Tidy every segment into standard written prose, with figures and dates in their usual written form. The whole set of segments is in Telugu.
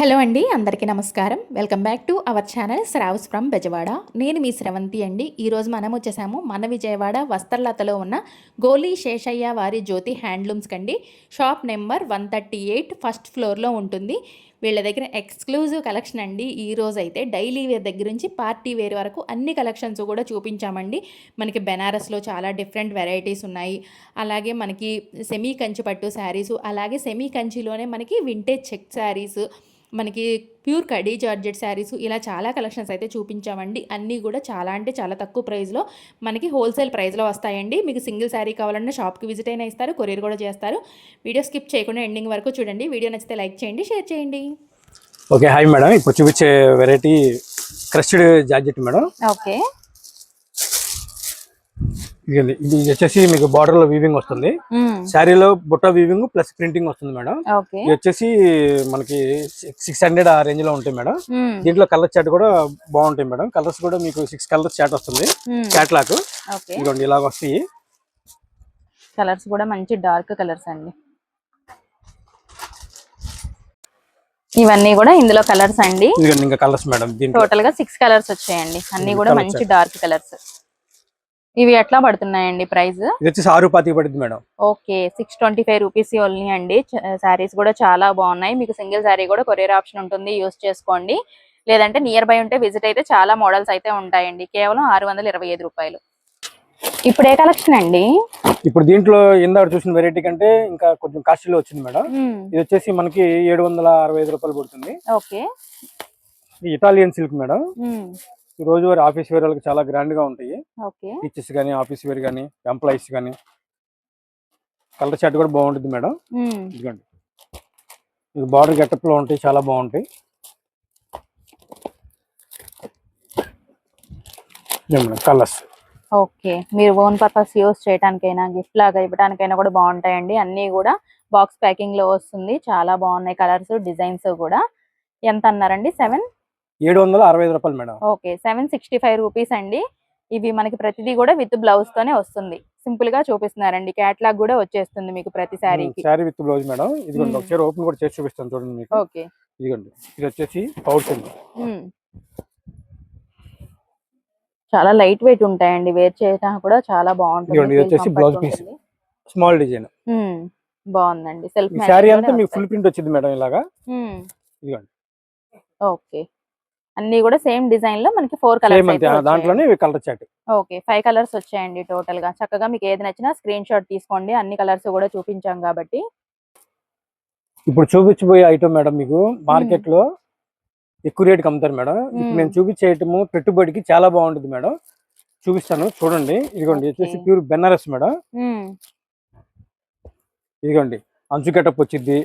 హలో అండి, అందరికీ నమస్కారం. Welcome back to our channel Shravs from Bezawada. నేను మీ స్రవంతి అండి. ఈరోజు మనం వచ్చేసాము మన విజయవాడ వస్త్రలతలో ఉన్న గోలీ శేషయ్య వారి జ్యోతి హ్యాండ్లూమ్స్ కండి. షాప్ నెంబర్ 138 ఫస్ట్ ఫ్లోర్లో ఉంటుంది. వీళ్ళ దగ్గర ఎక్స్క్లూజివ్ కలెక్షన్ అండి. ఈ రోజు అయితే డైలీ వేర్ దగ్గర నుంచి పార్టీ వేర్ వరకు అన్ని కలెక్షన్స్ కూడా చూపించామండి. మనకి బెనారస్లో చాలా డిఫరెంట్ వెరైటీస్ ఉన్నాయి. అలాగే మనకి సెమీ కంచి పట్టు శారీసు, అలాగే సెమీ కంచిలోనే మనకి వింటేజ్ చెక్ శారీస్, మనకి ప్యూర్ కడీ జార్జెట్ శారీస్, ఇలా చాలా కలెక్షన్స్ అయితే చూపించామండి. అన్నీ కూడా చాలా అంటే చాలా తక్కువ ప్రైస్లో మనకి హోల్సేల్ ప్రైస్లో వస్తాయండి. మీకు సింగిల్ శారీ కావాలన్నా షాప్కి విజిట్ అయినా ఇస్తారు, కొరియర్ కూడా చేస్తారు. వీడియో స్కిప్ చేయకుండా ఎండింగ్ వరకు చూడండి. వీడియో నచ్చితే లైక్ చేయండి, షేర్ చేయండి. Okay, hi madam. ఇప్పుడు చూపించే variety crushed georgette madam. Okay, ఇది వచ్చేసి మీకు బార్డర్ లో వీవింగ్ వస్తుంది. శారీలో బుట్ట వీవింగ్ ప్లస్ ప్రింటింగ్ వస్తుంది మేడం. ఇది వచ్చేసి మనకి 600 ఆ రేంజ్ లో ఉంటాయి మేడం. దీంట్లో కలర్ చాట్ కూడా బాగుంటాయి మేడం. కలర్స్ కూడా మీకు 6 కలర్స్ చాట్ వస్తుంది. క్యాట్లాగ్ ఇదిగోండి ఇలాగ వస్తాయి. కలర్స్ కూడా మంచి డార్క్ కలర్స్ అండి. ఇవన్నీ కూడా ఇందులో కలర్స్ అండి. ఇంకా కలర్స్ మేడం. టోటల్ గా 6 కలర్స్ వచ్చాయండి. అన్ని కూడా మంచి డార్క్ కలర్స్. ఇవి ఎట్లా పడుతున్నాయండి ప్రైస్? ఇది వచ్చి 6 పడుతుంది మేడం. ఓకే, 625 రూపీస్ ఓన్లీ అండి. శారీస్ కూడా చాలా బాగున్నాయి. మీకు సింగిల్ శారీ కూడా కొరియర్ ఆప్షన్ ఉంటుంది, యూస్ చేసుకోండి. లేదంటే నియర్ బై ఉంటే విజిట్ అయితే చాలా మోడల్స్ అయితే ఉంటాయండి. కేవలం 625 రూపాయలు. ఇప్పుడు ఏ కలెక్షన్ అండి? ఇప్పుడు దీంట్లో ఇందాక చూసిన వెరైటీ కంటే ఇంకా కొంచెం కాస్ట్లీలో వచ్చింది మేడం. ఇది వచ్చేసి మనకి 765 రూపాయలు పడుతుంది. Okay, Italian silk madam. ఈ రోజు వారి ఆఫీస్ వేర్ వాళ్ళకి చాలా గ్రాండ్ గా ఉంటాయి. టీచర్స్ గానీ, ఆఫీస్ వేర్ గానీ, ఎంప్లాయీస్ గానీ. కలర్ చాట్ కూడా బాగుంటుంది మేడం. ఇదిగోండి, ఇది బార్డర్ గెటప్ లో ఉంటాయి, చాలా బాగుంటాయి. కలర్స్ ఓకే, మీరు ఓన్ పర్పస్ యూస్ చేయడానికైనా, గిఫ్ట్ లాగా ఇవ్వడానికైనా కూడా బాగుంటాయండి. అన్ని కూడా బాక్స్ ప్యాకింగ్ లో వస్తుంది. చాలా బాగున్నాయి కలర్స్, డిజైన్స్ కూడా. ఎంత అన్నారండి? 765 రూపాయలు మేడం. ఓకే, 765 రూపీస్ అండి. ఇవి మనకి ప్రతిదీ కూడా విత్ బ్లౌజ్ తోనే వస్తుంది. సింపుల్ గా చూపిస్తున్నారండి. క్యాట్లాగ్ కూడా వచ్చేస్తుంది మీకు ప్రతి శారీకి. Sari with blouse madam. ఇదిగోండి ఒకసారి ఓపెన్ కూడా చేసి చూపిస్తాను చూడండి మీకు. ఓకే, ఇదిగోండి, ఇది వచ్చేసి పౌచ్ అండి. చాలా లైట్ వెయిట్ ఉంటాయండి. వేర్ చేయడానికి కూడా చాలా బాగుంటుంది. ఇది వచ్చేసి బ్లౌజ్ పీస్, స్మాల్ డిజైన్. బాగుందండి. సెల్ఫ్ శారీ అంతా మీకు ఫుల్ ప్రింట్ వచ్చింది మేడం ఇలాగా. ఇదిగోండి. ఓకే, అన్ని కూడా సేమ్ డిజైన్ లో మనకి 4 కలర్స్ దాంట్లోనే కలర్ చాట్. ఓకే, 5 కలర్స్ వచ్చాయండి టోటల్ గా. చక్కగా మీకు ఏది నచ్చినా స్క్రీన్ షాట్ తీసుకోండి. అన్ని కలర్స్ కూడా చూపించాం కాబట్టి. ఇప్పుడు చూపించబోయే ఐటమ్ మేడం మీకు మార్కెట్ లో ఎక్కువ రేటుకి అమ్ముతారు మేడం. ఇప్పుడు నేను చూపించే ఐటమ్ పెట్టుబడికి చాలా బాగుంటుంది మేడం. చూపిస్తాను చూడండి. ఇదిగోండి, వచ్చేసి ప్యూర్ బెనారస్ మేడం. ఇదిగోండి, అంచు గెటప్ వచ్చింది.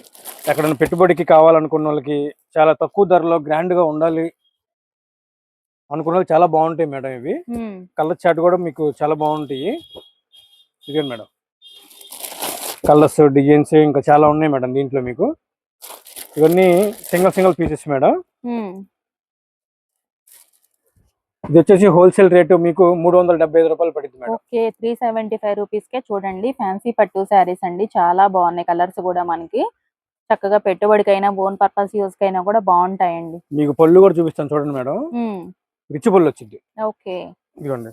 ఎక్కడైనా పెట్టుబడికి కావాలనుకున్న వాళ్ళకి, చాలా తక్కువ ధరలో గ్రాండ్ గా ఉండాలి అనుకున్న చాలా బాగుంటాయి మేడం. ఇవి కలర్ చాట్ కూడా మీకు చాలా బాగుంటాయి. ఇదే మేడం, కలర్స్, డిజైన్స్ ఇంకా చాలా ఉన్నాయి మేడం దీంట్లో మీకు. ఇవన్నీ సింగిల్ పీసెస్ మేడం. ఇది వచ్చేసి హోల్సేల్ రేటు మీకు 375 రూపాయలు పడుతుంది మేడం. ఓకే, 375 రూపీస్ కే చూడండి. ఫ్యాన్సీ పట్టు శారీస్ అండి. చాలా బాగున్నాయి కలర్స్ కూడా. మనకి చక్కగా పెట్టుబడికైనా, ఓన్ పర్పస్ యూస్ కైనా కూడా బాగుంటాయండి. మీకు పళ్ళు కూడా చూపిస్తాను చూడండి మేడం. రిచ్ పళ్ళు వచ్చింది. ఓకే, ఇదిగోండి,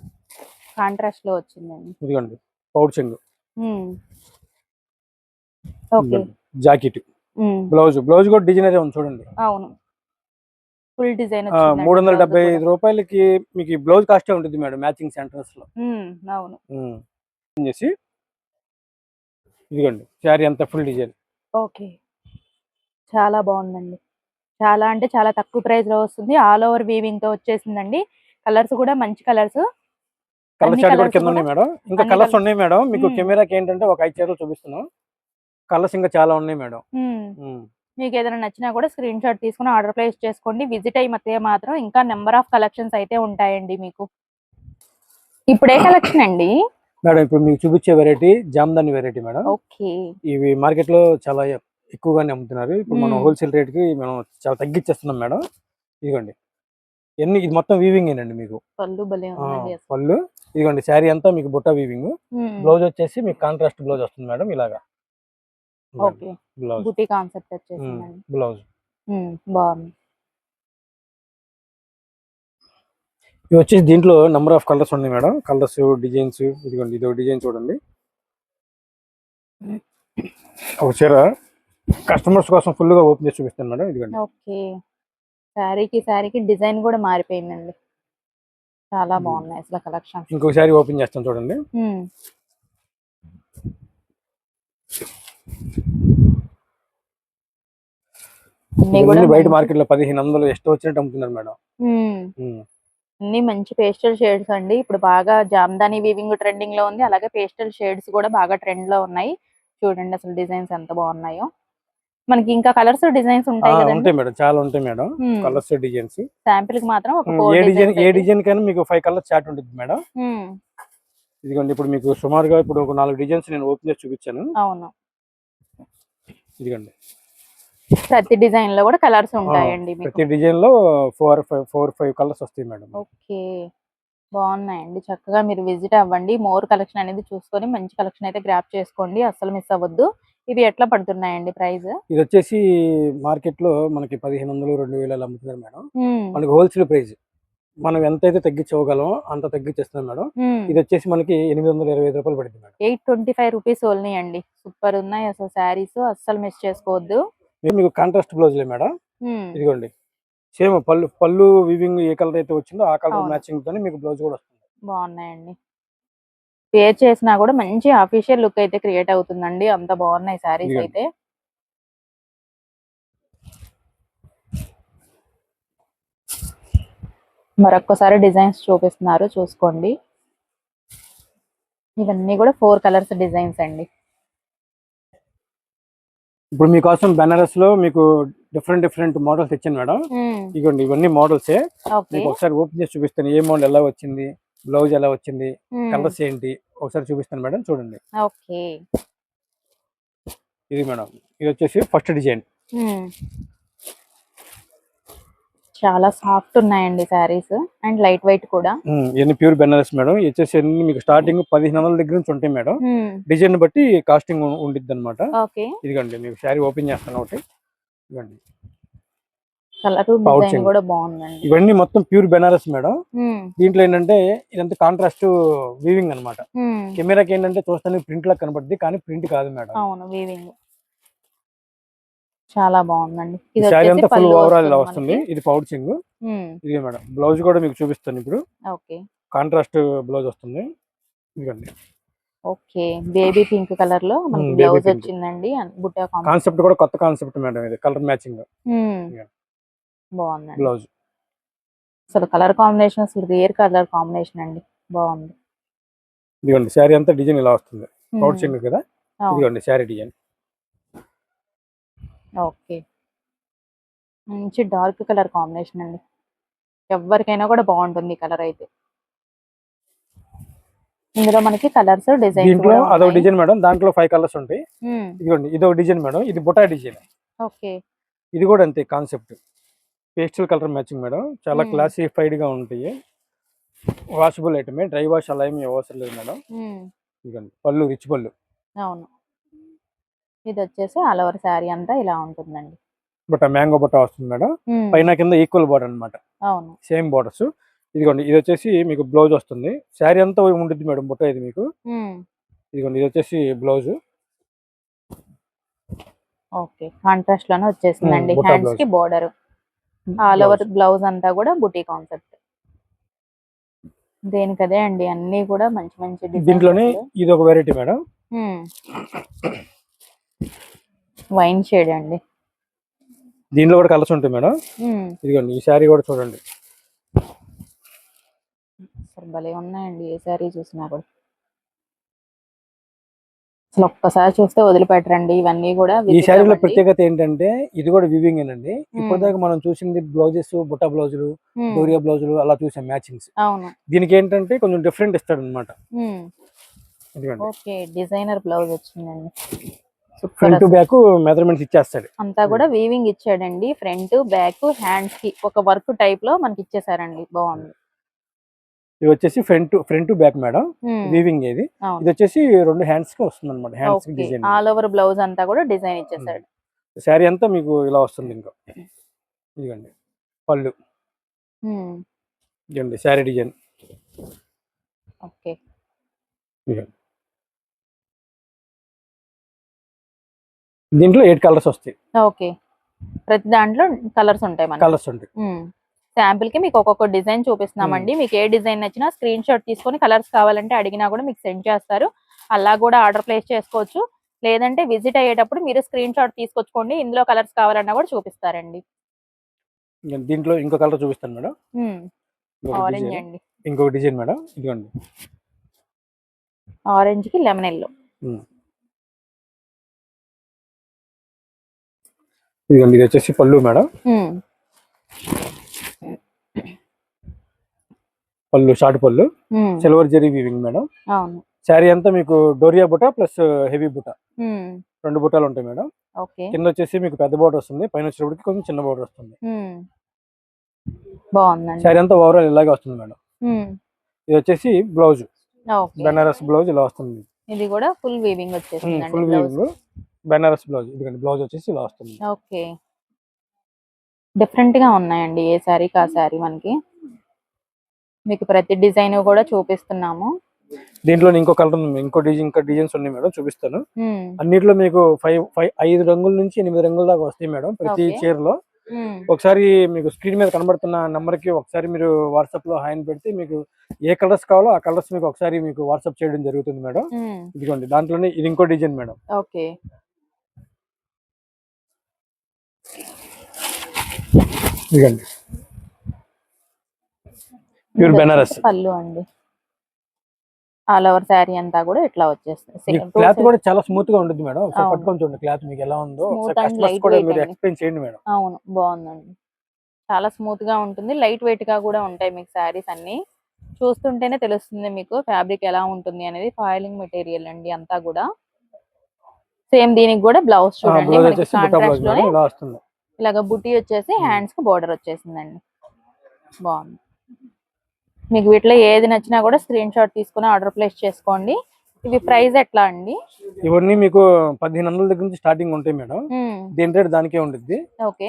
కాంట్రాస్ట్ లో వచ్చిందండి. ఇదిగోండి పౌచింగ్. ఓకే, జాకెట్, బ్లౌజ్ కూడా డిజైనర్ ఉంది చూడండి. అవును, ఫుల్ డిజైన్. 375 రూపాయలకి మీకు బ్లౌజ్ కాస్ట్ ఉంటుంది మేడం మ్యాచింగ్ సెంటర్స్ లో. అవును, చేసి ఇదిగోండి శారీ అంతా ఫుల్ డిజైన్. ఓకే, చాలా బాగుందండి. చాలా అంటే చాలా తక్కువ ప్రైస్ లో వస్తుంది. ఆల్ ఓవర్ వీవింగ్ తో వచ్చేసిందండి. కలర్స్ కూడా మంచి కలర్స్. కలర్ చాట్ కూడా కింద ఉన్నాయి మేడం. ఇంకా కలర్స్ ఉన్నాయి మేడం. మీకు కెమెరాకి ఏంటంటే ఒక 5 చీరలు చూపిస్తున్నాం. కలర్స్ ఇంకా చాలా ఉన్నాయి మేడం. మీకు ఏదైనా నచ్చినా కూడా స్క్రీన్ షాట్ తీసుకుని ఆర్డర్ ప్లేస్ చేసుకోండి. విజిట్ అయ్యి మాత్రం ఇంకా నెంబర్ ఆఫ్ కలెక్షన్స్ అయితే ఉంటాయండి మీకు. ఇప్పుడు ఏ కలెక్షన్ అండి మేడం? ఇప్పుడు మీకు చూపించే variety Jamdani variety madam. Okay, ఇవి మార్కెట్ లో చాలా ఎక్కువగానే అమ్ముతున్నారు. ఇప్పుడు మనం హోల్సేల్ రేట్ కి మనం చాలా తగ్గించేస్తున్నాం మేడం. ఇదిగోండి, ఇది మొత్తం వీవింగ్ ఏనండి. మీకు పళ్ళు ఇదిగోండి, శారీ అంతా మీకు బుట్ట వీవింగ్. బ్లౌజ్ వచ్చేసి మీకు కాంట్రాస్ట్ బ్లౌజ్ వస్తుంది మేడం. ఇలాగా ఓకే, బుటీ కాన్సెప్ట్ వచ్చేసిందండి బ్లౌజ్. బాగుంది. ఇవి వచ్చేసి దీంట్లో నెంబర్ ఆఫ్ కలర్స్ ఉన్నాయి మేడం. Colours, designs. ఇదిగోండి, ఇదో డిజైన్ చూడండి. ఒక చీర కస్టమర్స్ కోసం ఫుల్ గా ఓపెన్ చేసి చూపిస్తాను మేడం. ఇదిగోండి. ఓకే, శారీకి డిజైన్ కూడా మారిపోయిందండి. చాలా బాగున్నాయి అసలు కలెక్షన్. ఇంకొక శారీ ఓపెన్ చేస్తాను చూడండి. బయట మార్కెట్ లో 1500 ఎస్ట్ వచ్చినట్టు అమ్ముతున్నారు మేడం. అన్ని మంచి పేస్టల్ షేడ్స్ అండి. ఇప్పుడు బాగా జామ్దాని వీవింగ్ ట్రెండింగ్ లో ఉంది. అలాగే పేస్టల్ షేడ్స్ కూడా బాగా ట్రెండ్ లో ఉన్నాయి. చూడండి అసలు డిజైన్స్ ఎంత బాగున్నాయో. మనకి ఇంకా కలర్స్ డిజైన్స్ ఉంటాయి కదండి. ఉంటాయి మేడం, చాలా ఉంటాయి మేడం. Colours, designs. శాంపిల్ కి మాత్రం ఒక ఏ డిజైన్ కైనా మీకు 5 కలర్స్ చార్ట్ ఉంటుంది మేడం. ఇదిగోండి, ఇప్పుడు మీకు సుమారుగా ఇప్పుడు ఒక 4 డిజైన్స్ నేను ఓపెన్ చేసి చూపించాను. అవును, ఇదిగోండి. ప్రతి డిజైన్ లో కూడా కలర్స్ ఉంటాయండి. ప్రతి డిజైన్ లో 4-5 కలర్స్ వస్తాయి మేడం. ఓకే, బాగున్నాయండి. చక్కగా మీరు విజిట్ అవ్వండి. మోర్ కలెక్షన్ అనేది చూసుకొని మంచి కలెక్షన్ అయితే గ్రాప్ చేసుకోండి. అస్సలు మిస్ అవ్వద్దు. ఇవి ఎట్లా పడుతున్నాయండి ప్రైస్? ఇది వచ్చేసి మార్కెట్ లో మనకి 1500-2000 అమ్ముతున్నారు మేడం. మనకి హోల్సేల్ ప్రైస్. మనం ఎంతైతే తగ్గించగలం అంత తగ్గించేస్తున్నాం మేడం. ఇది వచ్చేసి మనకి 825 రూపాయలు పడుతుంది మేడం. 825 రూపీస్ ఓన్లీ అండి. సూపర్ ఉన్నాయి అసలు శారీస్, అస్సలు మిస్ చేసుకోవద్దు. మీకు కాంట్రాస్ట్ బ్లౌజ్లే మేడం. ఇదిగోండి, సేమ్ పళ్ళు వీవింగ్ ఏ కలర్ అయితే వచ్చిందో ఆ కలర్ మ్యాచింగ్ తోనే మీకు బ్లౌజ్ కూడా వస్తుంది. బాగున్నాయండి. పేర్ చేసినా కూడా మంచి అఫీషియల్ లుక్ అయితే క్రియేట్ అవుతుందండి. అంత బాగున్నాయి శారీస్ అయితే. మరొక్కసారి డిజైన్స్ చూపిస్తున్నారు, చూసుకోండి. ఇవన్నీ కూడా 4 కలర్స్ డిజైన్స్ అండి. ఇప్పుడు మీకోసం బెనారస్ లో మీకు డిఫరెంట్ మోడల్స్ ఇచ్చాను మేడం. ఇదిగోండి, ఇవన్నీ మోడల్సే. మీకు ఒకసారి ఓపెన్ చేసి చూపిస్తాను. ఏ మోడల్ ఎలా వచ్చింది, బ్లౌజ్ ఎలా వచ్చింది, కలర్స్ ఏంటి ఒకసారి చూపిస్తాను మేడం. చూడండి. ఓకే, ఇది మేడం, ఇది వచ్చేసి ఫస్ట్ డిజైన్. చాలా సాఫ్ట్ ఉన్నాయండి సారీస్, అండ్ లైట్ వెయిట్ కూడా. ఇవన్నీ ప్యూర్ బెనారస్ మేడం. వచ్చేసి మీకు స్టార్టింగ్ 1500 దగ్గర నుంచి ఉంటాయి మేడం. డిజైన్ బట్టి కాస్టింగ్ ఉండిద్ది అనమాట. ఇదిగోండి, మీకు శారీ ఓపెన్ చేస్తాను ఒకటి. ఇదిగోండి, కలర్ డిజైన్ కూడా బాగుందండి. ఇవన్నీ మొత్తం ప్యూర్ బెనారస్ మేడం. దీంట్లో ఏంటంటే ఇదంతా కాంట్రాస్ట్ వీవింగ్ అనమాట. కెమెరాకి ఏంటంటే చూస్తానికి ప్రింట్ లా కనబడుద్ది, కానీ ప్రింట్ కాదు మేడం. అవును, వీవింగ్ చాలా బాగుందండి. శారీ అంతా ఫుల్ ఓవరాల్ ఇలా వస్తుంది. ఇది పౌచింగ్. ఇది మేడం, బ్లౌజ్ కూడా మీకు చూపిస్తాను ఇప్పుడు. కాంట్రాస్ట్ బ్లౌజ్ వస్తుంది. ఇదిగోండి. ఓకే, బేబీ పింక్ కలర్ లో మనకి బ్లౌజ్ వచ్చిందండి. బుట్ట కాన్సెప్ట్ కూడా కొత్త కాన్సెప్ట్ మేడం. ఇది కలర్ మ్యాచింగ్ బాగుంది బ్లౌజ్. అసలు కలర్ కాంబినేషన్ అసలు రేర్ కలర్ కాంబినేషన్ అండి, బాగుంది. ఇదిగోండి, శారీ అంతా డిజైన్ ఇలా వస్తుంది. పౌచింగ్ కదా. ఇదిగోండి శారీ డిజైన్. ఓకే, మంచి డార్క్ కలర్ కాంబినేషన్ అండి. ఎవరికైనా కూడా బాగుంటుంది ఈ కలర్ అయితే. ఇందులో మనకి కలర్స్ డిజైన్ దీంట్లో అదొక డిజైన్ మేడం. దాంట్లో 5 కలర్స్ ఉంటాయి. ఇదిగోండి, ఇదొక డిజైన్ మేడం. ఇది బుటా డిజైన్. ఓకే, ఇది కూడా అంతే concept. Pastel colour matching madam. చాలా క్లాసిఫైడ్ గా ఉంటాయి. వాషబుల్ ఐటమే, డ్రై వాష్ అలా ఏమి అవసరం లేదు మేడం. ఇదిగోండి, పళ్ళు రిచ్ పళ్ళు. అవును, ఇది వచ్చేసి ఆల్ ఓవర్ శారీ అంతా ఇలా ఉంటుందండి. బుట్ట మ్యాంగో బుట్ట వస్తుంది మేడం. పైన కింద ఈక్వల్ బార్డర్ అనమాట. అవును, సేమ్ బార్డర్స్. ఇదిగోండి, ఇది వచ్చేసి మీకు బ్లౌజ్ వస్తుంది. శారీ అంతా ఉంటుంది మేడం బుట్ట. ఇది మీకు ఇదిగోండి, ఇది వచ్చేసి బ్లౌజ్. ఓకే, కాంట్రాస్ట్ లోనే వచ్చేసిందండి. హ్యాండ్స్ కి బోర్డర్, ఆల్ ఓవర్ బ్లౌజ్ అంతా కూడా బుటీ కాన్సెప్ట్. దేనికదే అండి, అన్ని కూడా మంచి మంచి డిజైన్స్. దీంట్లోనే ఇది ఒక వెరైటీ మేడం. వైన్ షేడ్ అండి. దీంట్లో కూడా కలర్స్ ఉంటాయి మేడం. ఇదిగోండి, ఈ శారీ కూడా చూడండి. భలే ఉన్నాయండి, ఏ శారీ చూసినా కూడా. అసలు ఒక్కసారి చూస్తే వదిలిపెట్టరండి ఇవన్నీ కూడా. ఈ శారీలో ప్రత్యేకత ఏంటంటే ఇది కూడా వివింగ్ ఏనండి. ఇప్పటిదాకా మనం చూసింది బ్లౌజెస్, బుట్ట బ్లౌజులు, డోరియా బ్లౌజులు అలా చూసాం మ్యాచింగ్స్. దీనికి ఏంటంటే కొంచెం డిఫరెంట్ ఇస్తాడు అనమాట. ఓకే, డిజైనర్ బ్లౌజ్ వచ్చిందండి. ఫ్రంట్ బ్యాక్ మెజర్మెంట్స్ ఇచ్చేస్తాడు. అంతా కూడా వీవింగ్ ఇచ్చాడండి. ఫ్రంట్ బ్యాక్ హ్యాండ్స్ కి ఒక వర్క్ టైప్ లో మనకి ఇచ్చేసారండి. బాగుంది. ఇది వచ్చేసి ఫ్రంట్ బ్యాక్ మేడం, వీవింగ్. ఇది వచ్చేసి 2 హ్యాండ్స్ కి వస్తుంది అనమాట. హ్యాండ్స్ కి డిజైన్, ఆల్ ఓవర్ బ్లౌజ్ అంతా కూడా డిజైన్ ఇచ్చేసాడు. శారీ అంతా మీకు ఇలా వస్తుంది. ఇంకా ఇదిగోండి పళ్ళు, ఇదిగోండి శారీ డిజైన్. ఓకే. ఇదిగోండి దీంట్లో 8 కలర్స్ వస్తాయి. ఓకే. ప్రతి దాంట్లో కలర్స్ ఉంటాయి మనకి. కలర్స్ ఉంటాయి. శాంపిల్ కి మీకు ఒక్కొక్క డిజైన్ చూపిస్తున్నామండి. మీకు ఏ డిజైన్ నచ్చినా స్క్రీన్ షాట్ తీసుకొని కలర్స్ కావాలంటే అడిగినా కూడా మీకు సెండ్ చేస్తారు. అలా కూడా ఆర్డర్ ప్లేస్ చేసుకోవచ్చు. లేదంటే విజిట్ అయ్యేటప్పుడు మీరు స్క్రీన్ షాట్ తీసుకొచ్చుకోండి. ఇందులో కలర్స్ కావాలన్నా కూడా చూపిస్తారండి. దీంట్లో ఇంకో కలర్ చూపిస్తాను మేడం. ఆరెంజ్ అండి. ఇంకొక డిజైన్ మేడం. ఇదిగోండి ఆరెంజ్ కి లెమన్ ఎల్లో. ఇదిగోండి ఇది వచ్చేసి పళ్ళు మేడం. పళ్ళు షార్ట్ పళ్ళు, సిల్వర్ జరీ వీవింగ్ మేడం. అవును. శారీ అంతా మీకు డోరియా బుట్ట ప్లస్ హెవీ బుట్ట, 2 బుట్టాలు ఉంటాయి మేడం. కింద వచ్చేసి మీకు పెద్ద బోర్డర్ వస్తుంది, పైన వచ్చేటప్పటికి కొంచెం చిన్న బోర్డర్ వస్తుంది. బాగుందండి. శారీ అంతా ఓవరాల్ ఇలాగే వస్తుంది మేడం. ఇది వచ్చేసి బ్లౌజ్, బెనారస్ బ్లౌజ్ ఇలా వస్తుంది. ఇది కూడా ఫుల్ వీవింగ్ వచ్చేసింది. Full weaving Banaras blouse. ఇదిగోండి బ్లౌజ్ వచ్చేసి ఇలా వస్తుంది. ఓకే. డిఫరెంట్ గా ఉన్నాయండి ఏ శారీకి ఆ శారీ. మనకి మీకు ప్రతి డిజైన్ కూడా చూపిస్తున్నాము. దీంట్లో ఇంకో కలర్, ఇంకో డిజైన్స్ ఉన్నాయి మేడం, చూపిస్తాను. అన్నిట్లో మీకు 5 రంగుల నుంచి 8 రంగుల దాకా వస్తాయి మేడం ప్రతి చీర లో. ఒకసారి మీకు స్క్రీన్ మీద కనబడుతున్న నంబర్ కి ఒకసారి మీరు వాట్సాప్ లో హాయ్ పెడితే మీకు ఏ కలర్స్ కావాలో ఆ కలర్స్ మీకు ఒకసారి మీకు వాట్సాప్ చేయడం జరుగుతుంది మేడం. ఇదిగోండి దాంట్లోనే ఇది ఇంకో డిజైన్ మేడం. ఓకే. ఇదిగోండి ప్యూర్ బెనారస్ పళ్ళు అండి. ఆల్ ఓవర్ శారీ అంతా కూడా ఇట్లా వచ్చేస్తుంది. క్లాత్ కూడా చాలా స్మూత్ గా ఉంటుంది మేడం. ఒకసారి పట్టుకొని చూడండి క్లాత్ మీకు ఎలా ఉందో. కస్టమర్స్ కూడా మీరు ఎక్స్ప్లెయిన్ చేయండి మేడం. అవును, బాగుందండి. చాలా స్మూత్ గా ఉంటుంది, లైట్ వెయిట్ గా కూడా ఉంటాయి మీకు శారీస్ అన్ని. చూస్తుంటేనే తెలుస్తుంది మీకు ఫ్యాబ్రిక్ ఎలా ఉంటుంది అనేది. ఫాయిలింగ్ మెటీరియల్ అండి అంతా కూడా. సేమ్ దీనికి కూడా బ్లౌజ్ చూడండి మనకి కాంట్రాస్ట్ లోనే ఇలాగ బుట్టి వచ్చేసి హ్యాండ్స్ కి బోర్డర్ వచ్చేసిందండి. బాగుంది. మీకు వీటిలో ఏది నచ్చినా కూడా స్క్రీన్ షాట్ తీసుకుని ఆర్డర్ ప్లేస్ చేసుకోండి. ఇవి ప్రైస్ ఎట్లా అండి? ఇవన్నీ మీకు 1500 దగ్గర నుంచి స్టార్టింగ్ ఉంటాయి మేడం. దీని రేట్ దానికే ఉంటుంది. ఓకే.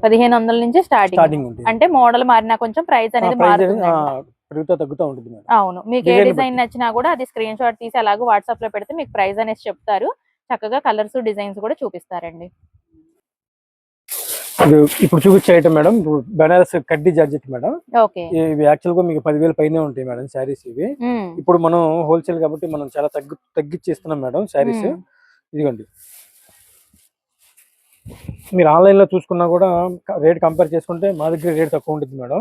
1500 నుంచి స్టార్టింగ్ ఉంటుంది. అంటే మోడల్ మారినా కొంచెం ప్రైస్ అనేది మారుతుంది, పెరుగుతా తగ్గుతూ ఉంటుంది మేడం. అవును. మీకు ఏ డిజైన్ నచ్చినా కూడా అది స్క్రీన్ షాట్ తీసి అలాగే వాట్సాప్ లో పెడితే మీకు ప్రైస్ అనేది చెప్తారు. చక్కగా కలర్స్ డిజైన్స్ కూడా చూపిస్తారండి. ఇప్పుడు చూపించే ఐటమ్ మేడం బెనారస్ కడ్డీ జార్జెట్ మేడం. ఓకే. ఇవి యాక్చువల్ గా మీకు 10,000 పైనే ఉంటాయి మేడం శారీస్ ఇవి. ఇప్పుడు మనం హోల్సేల్ కాబట్టి మనం చాలా తగ్గిచ్చిస్తున్నాం మేడం శారీస్. ఇదిగోండి మీరు ఆన్లైన్ లో చూసుకున్నా కూడా రేట్ కంపేర్ చేసుకుంటే మా దగ్గర రేట్ తక్కువ ఉంటుంది మేడం.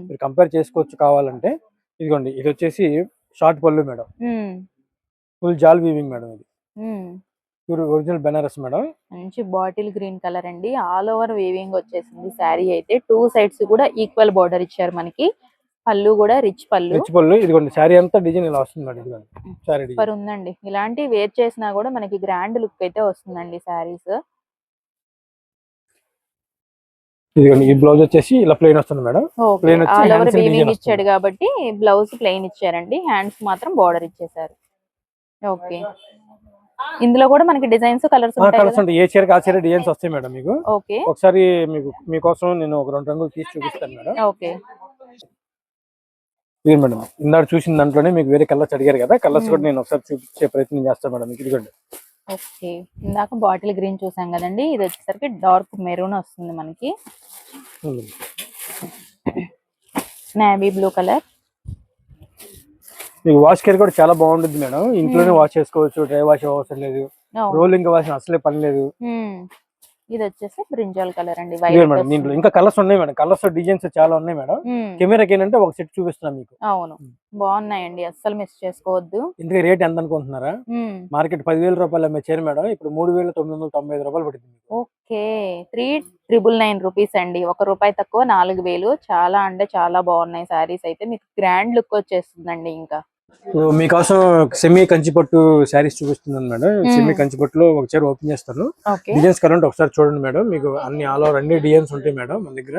మీరు కంపేర్ చేసుకోవచ్చు కావాలంటే. ఇదిగోండి ఇది వచ్చేసి షార్ట్ పళ్ళు మేడం, ఫుల్ జాల్ వీవింగ్ మేడం. ఇది ఒరిజినల్ బెనారస్ మేడం. మంచి బాటిల్ గ్రీన్ కలర్ అండి. ఆల్ ఓవర్ వీవింగ్ వచ్చేసింది శారీ అయితే. 2 సైడ్స్ కూడా ఈక్వల్ బోర్డర్ ఇచ్చారు మనకి. పళ్ళు కూడా రిచ్ పళ్ళు. ఇదిగోండి శారీ అంతా డిజైన్ ఇలా వస్తుంది మేడం. సూపర్ ఉందండి. ఇలాంటి వేర్ చేసినా కూడా మనకి గ్రాండ్ లుక్ అయితే వస్తుందండి శారీస్. ఇదిగోండి ఈ బ్లౌజ్ వచ్చేసి ఇలా ప్లెయిన్ వస్తుంది మేడం. ఆల్ ఓవర్ వీవింగ్ ఇచ్చాడు కాబట్టి బ్లౌజ్ ప్లెయిన్ ఇచ్చారండి. హ్యాండ్స్ మాత్రం బోర్డర్ ఇచ్చేసారు. ఓకే. ఇందులో కూడా మనకి డిజైన్స్ కలర్స్ ఉంటాయి. ఏ చీరకి ఆ చీర డిజైన్స్ వస్తాయి మేడం మీకు. ఓకే. ఒకసారి మీకోసం నేను ఒక 2 రంగులు తీసి చూపిస్తాను మేడం. ఓకే. ఇది మేడం ఇందాక చూసిన దాంట్లోనే మీకు వేరే కలర్స్ అడిగారు కదా, కలర్స్ కూడా నేను ఒకసారి చూపించే ప్రయత్నం చేస్తాను మేడం. ఇదిగోండి. ఓకే. ఇందాక బాటిల్ గ్రీన్ చూసాం కదండి, ఇది వచ్చేసరికి డార్క్ మెరూన్ వస్తుంది మనకి. Navy blue colour. మీకు వాష్ కేర్ కూడా చాలా బాగుంటుంది మేడం. ఇంట్లోనే వాష్ చేసుకోవచ్చు, డ్రై వాష్ అవసరం లేదు, రోలింగ్ వాష్ అసలే పని లేదు. ఇది వచ్చేసి బ్రింజాల్ కలర్ అండి. మేడం దీంట్లో ఇంకా కలర్స్ ఉన్నాయి మేడం. కలర్స్ డిజైన్స్ చాలా ఉన్నాయి మేడం. కెమెరాకి ఏంటంటే ఒక సెట్ చూపిస్తున్నాం మీకు. అవును, బాగున్నాయండి, అస్సలు మిస్ చేసుకోవద్దు. ఇందుకే రేట్ ఎంత అనుకుంటున్నారా? మార్కెట్ 10,000 రూపాయలు అమ్మే చీర మేడం ఇప్పుడు 3,995 రూపాయలు పడుతుంది. ఓకే. 3,999 రూపీస్ అండి. ₹1 తక్కువ 4,000. చాలా అంటే చాలా బాగున్నాయి సారీస్ అయితే. మీకు గ్రాండ్ లుక్ వచ్చేస్తుందండి. ఇంకా ఇప్పుడు మీకోసం సెమీ కంచిపట్టు శారీస్ చూపిస్తున్నాను మేడం. సెమీ కంచిపట్టులో ఒక చీర ఓపెన్ చేస్తాను. డిజైన్స్ కరెంట్ ఒకసారి చూడండి మేడం. మీకు అన్ని ఆల్ ఓవర్ అన్ని డిజైన్స్ ఉంటాయి మేడం మన దగ్గర.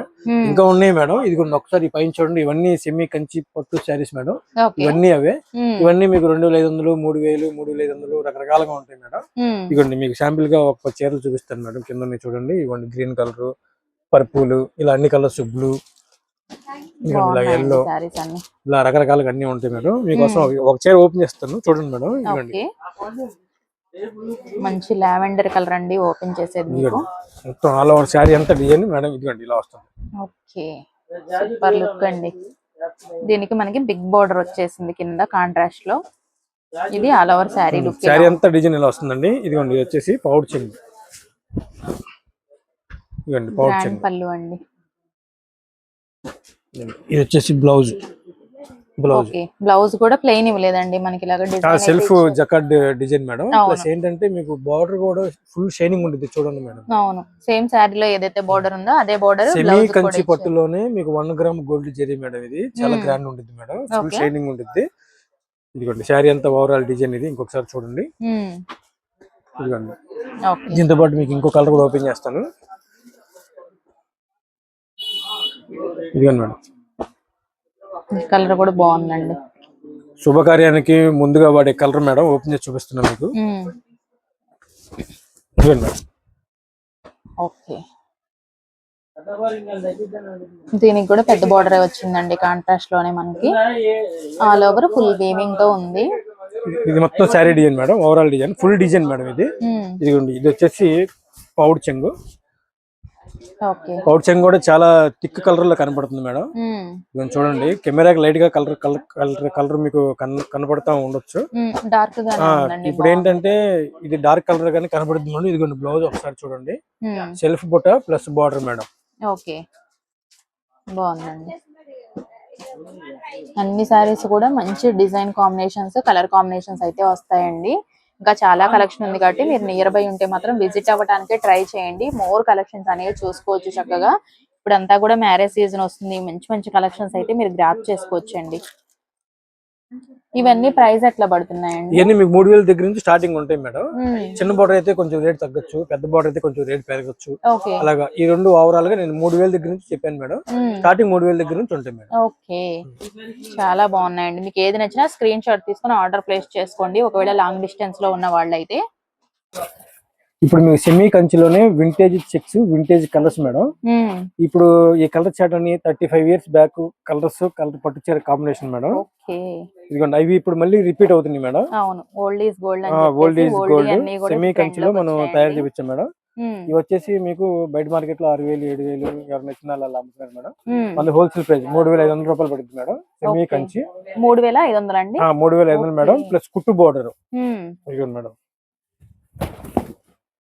ఇంకా ఉన్నాయి మేడం. ఇది కూడా ఒకసారి పైన చూడండి. ఇవన్నీ సెమీ కంచిపట్టు శారీస్ మేడం. ఇవన్నీ అవే. ఇవన్నీ మీకు 2500, 3000, 3500 రకరకాలుగా ఉంటాయి మేడం. ఇవ్వండి మీకు శాంపిల్ గా ఒక చీరలు చూపిస్తాను మేడం. కింద చూడండి. ఇవ్వండి గ్రీన్ కలర్, పర్పుల్, ఇలా అన్ని కలర్స్, బ్లూ, ఇలా ఎల్లో, ఇలా రకరకాలుగా అన్ని ఉంటాయి మేడం. మీకోసం ఒక చైర్ ఓపెన్ చేస్తాను చూడండి మేడం. ఇదిగోండి మంచి లావెండర్ కలర్ అండి ఓపెన్ చేసేది మీకు. మొత్తం ఆల్ ఓవర్ శారీ అంతా డిజైన్ మేడం. ఇదిగోండి ఇలా వస్తుంది. ఓకే, సూపర్ లుక్ అండి. దీనికి మనకి బిగ్ బోర్డర్ వచ్చేసింది కింద కాంట్రాస్ట్ లో. ఇది all over sari look. Sari అంతా డిజైన్ ఇలా వస్తుందండి. ఇదిగోండి ఇది వచ్చేసి పౌడ్ చెంగు. ఇదిగోండి పౌడ్ చెంగు పళ్ళు అండి. ఇది వచ్చేసి బ్లౌజ్. బ్లౌజ్ కూడా ప్లెయిన్ ఇవ్వలేదండి మనకి, ఇలాగా design self jacquard design madam. Plus ఏంటంటే మీకు బార్డర్ కూడా ఫుల్ షైనింగ్ ఉంటుంది చూడండి మేడం. అవును, సేమ్ శారీలో ఏదైతే బార్డర్ ఉందో అదే బార్డర్. సెమీ కంచి పట్టులోనే మీకు 1 గ్రామ్ గోల్డ్ జరీ మేడం. ఇది చాలా గ్రాండ్ ఉంటుంది మేడం. ఫుల్ షైనింగ్ ఉంటుంది. ఇదిగోండి శారీ అంతా ఓవరాల్ డిజైన్ ఇది. ఇంకొకసారి చూడండి. ఇదిగోండి దీంతో పాటు మీకు ఇంకో కలర్ కూడా ఓపెన్ చేస్తాను. ఇదిగోండి మేడం, కలర్ కూడా బాగుందండి. శుభకార్యానికి ముందుగా వాడే కలర్ మేడం. ఓపెన్ చేసి చూపిస్తున్నాను మీకు. ఇదిగోండి మేడం. ఓకే, దీనికి కూడా పెద్ద బార్డర్ వచ్చిందండి కాంట్రాస్ట్ లోనే మనకి. ఆల్ ఓవర్ ఫుల్ వీవింగ్ తో ఉంది. ఇది మొత్తం sari design madam. Overall design full design madam ఇది. ఇదిగోండి ఇది వచ్చేసి పౌడ్ చెంగు. పౌడ్ చెంగు కూడా చాలా థిక్ కలర్ లో కనపడుతుంది మేడం. చూడండి కెమెరాకి లైట్ గా కలర్ మీకు కనపడతా ఉండొచ్చు. ఇప్పుడు ఏంటంటే ఇది డార్క్ కలర్ గానీ కనపడుతుంది మేడం. ఇదిగోండి బ్లౌజ్ ఒకసారి చూడండి. సెల్ఫ్ బుట్ట ప్లస్ బార్డర్ మేడం. ఓకే, బాగుందండి. అన్ని సారీస్ కూడా మంచి డిజైన్ కాంబినేషన్స్, కలర్ కాంబినేషన్స్ అయితే వస్తాయండి. ఇంకా చాలా కలెక్షన్ ఉంది కాబట్టి మీరు నియర్ బై ఉంటే మాత్రం విజిట్ అవ్వడానికి ట్రై చేయండి. మోర్ కలెక్షన్స్ అనేవి చూసుకోవచ్చు చక్కగా. ఇప్పుడంతా కూడా మ్యారేజ్ సీజన్ వస్తుంది. మంచి మంచి కలెక్షన్స్ అయితే మీరు గ్రాప్ చేసుకోవచ్చండి. ఇవన్నీ ప్రైస్ ఎట్లా పడుతున్నాయండి? ఇవన్నీ మీకు 3000 దగ్గర నుంచి స్టార్టింగ్ ఉంటాయి మేడం. చిన్న బార్డర్ అయితే కొంచెం రేట్ తగ్గొచ్చు, పెద్ద బార్డర్ అయితే కొంచెం రేట్ పెరగచ్చు. అలాగా ఈ రెండు ఓవరాల్ గా నేను 3000 దగ్గర నుంచి చెప్పాను మేడం. స్టార్టింగ్ 3000 దగ్గర నుంచి ఉంటాయి మేడం. ఓకే, చాలా బాగున్నాయండి. మీకు ఏది నచ్చినా స్క్రీన్ షాట్ తీసుకుని ఆర్డర్ ప్లేస్ చేసుకోండి, ఒకవేళ లాంగ్ డిస్టెన్స్ లో ఉన్న వాళ్ళైతే. ఇప్పుడు మీకు సెమీ కంచిలోనే vintage checks, vintage colours madam. ఇప్పుడు ఈ కలర్ చాట్ అని 35 years బ్యాక్ కలర్ పట్టు చీర కాంబినేషన్ మేడం. ఇదిగోండి అవి ఇప్పుడు మళ్ళీ రిపీట్ అవుతుంది madam. Old is gold. Semi కంచిలో మనం తయారు చేయించాం మేడం. ఇవి వచ్చేసి మీకు బయట మార్కెట్ లో 6000, 7000 ఎవరు నచ్చిన అలా అమ్ముతున్నారు మేడం. మన హోల్సేల్ ప్రైస్ 3500 రూపాయలు పడుతుంది మేడం. సెమీ కంచి 3500 అండి. 3500 మేడం. ప్లస్ కుట్టు బోర్డర్. ఇదిగోండి మేడం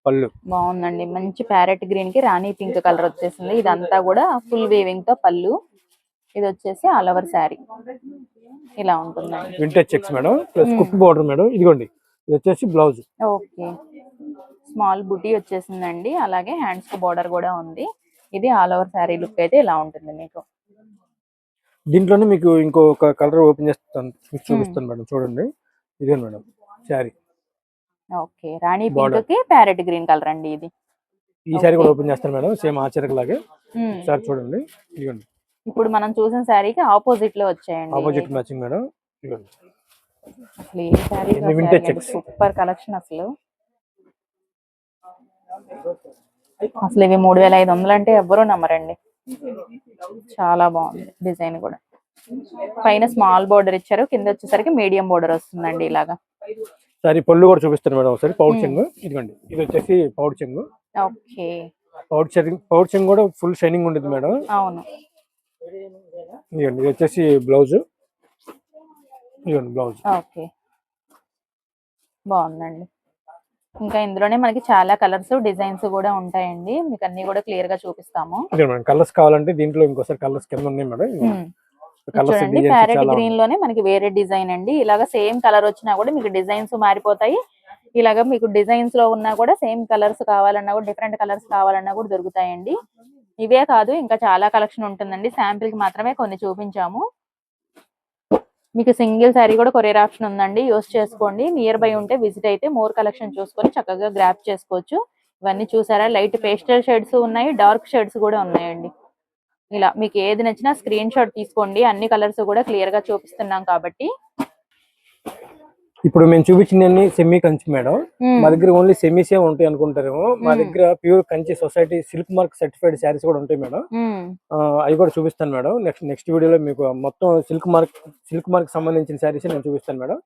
పళ్ళు బాగుందండి. మంచి ప్యారెట్ గ్రీన్ కి రాణి పింక్ కలర్ వచ్చేసింది. ఇదంతా కూడా ఫుల్ వీవింగ్ తో పళ్ళు. ఇది వచ్చేసి ఆల్ ఓవర్ శారీ ఇలా ఉంటుంది. Vintage checks madam. ప్లస్ కుట్టు బోర్డర్ మేడం. ఇదిగోండి ఇది వచ్చేసి బ్లౌజ్. ఓకే, స్మాల్ బుటీ వచ్చేసిందండి. అలాగే హ్యాండ్స్ కు బోర్డర్ కూడా ఉంది. ఇది ఆల్ ఓవర్ శారీ లుక్ అయితే ఇలా ఉంటుంది మీకు. దీంట్లోనే మీకు ఇంకొక కలర్ ఓపెన్ చేస్తాను, చూపిస్తాను మేడం. చూడండి ఇదే మేడం శారీ. ఓకే, రాణి పింక్ కి ప్యారెట్ గ్రీన్ కలర్ అండి ఇది. ఈ సారీ కూడా ఓపెన్ చేస్తాను మేడం. సేమ్ ఆచరక లాగే సార్ చూడండి. ఇదిగోండి ఇప్పుడు మనం చూసిన సారీకి ఆపోజిట్ లో వచ్చాయండి. Opposite matching madam. ఇదిగోండి అసలు ఈ సారీ సూపర్ కలెక్షన్. అసలు ఇవి 3500 అంటే ఎవ్వరూ నమ్మరండి. చాలా బాగుంది డిజైన్ కూడా. పైన స్మాల్ బోర్డర్ ఇచ్చారు, కింద వచ్చేసరికి మీడియం బోర్డర్ వస్తుందండి ఇలాగా. సారీ పళ్ళు కూడా చూపిస్తాను మేడం ఒకసారి. పౌడ్ చెంగు. ఇదిగోండి ఇది వచ్చేసి పౌడ్ చెంగు. ఓకే, పౌడ్ చెంగు కూడా ఫుల్ షైనింగ్ ఉంటుంది మేడం. అవును. ఇదిగోండి ఇది వచ్చేసి బ్లౌజ్. ఇదిగోండి బ్లౌజ్. ఓకే, బాగుందండి. ఇంకా ఇందులోనే మనకి చాలా కలర్స్, డిజైన్స్ కూడా ఉంటాయండి. మీకు అన్ని కూడా క్లియర్ గా చూపిస్తాము. కలర్స్ కావాలంటే దీంట్లో ఇంకోసారి కలర్స్ కింద ఉన్నాయి మేడం. చూడండి ప్యారెట్ గ్రీన్ లోనే మనకి వేరే డిజైన్ అండి. ఇలాగ సేమ్ కలర్ వచ్చినా కూడా మీకు డిజైన్స్ మారిపోతాయి. ఇలాగ మీకు డిజైన్స్ లో ఉన్నా కూడా సేమ్ కలర్స్ కావాలన్నా కూడా, డిఫరెంట్ కలర్స్ కావాలన్నా కూడా దొరుకుతాయండి. ఇవే కాదు ఇంకా చాలా కలెక్షన్ ఉంటుందండి. శాంపిల్ కి మాత్రమే కొన్ని చూపించాము. మీకు సింగిల్ శారీ కూడా కొరియర్ ఆప్షన్ ఉందండి, యూస్ చేసుకోండి. నియర్ బై ఉంటే విజిట్ అయితే మోర్ కలెక్షన్ చూసుకొని చక్కగా గ్రాప్ చేసుకోవచ్చు. ఇవన్నీ చూసారా, లైట్ పేస్టల్ షేడ్స్ ఉన్నాయి, డార్క్ షేడ్స్ కూడా ఉన్నాయండి. ఇలా మీకు ఏది నచ్చినా స్క్రీన్ షాట్ తీసుకోండి, అన్ని కలర్స్ కూడా క్లియర్ గా చూపిస్తున్నాం కాబట్టి. ఇప్పుడు మేము చూపించింది సెమీ కంచి మేడం. మా దగ్గర ఓన్లీ సెమీసే ఉంటాయి అనుకుంటారేమో. మా దగ్గర pure Kanchi society silk mark certified saris కూడా ఉంటాయి మేడం. అవి కూడా చూపిస్తాను మేడం. నెక్స్ట్ వీడియోలో మీకు మొత్తం సిల్క్ మార్క్ సంబంధించిన శారీస్ నేను చూపిస్తాను మేడం.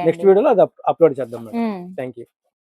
నెక్స్ట్ వీడియోలో అది అప్లోడ్ చేద్దాం మేడం. Thank you.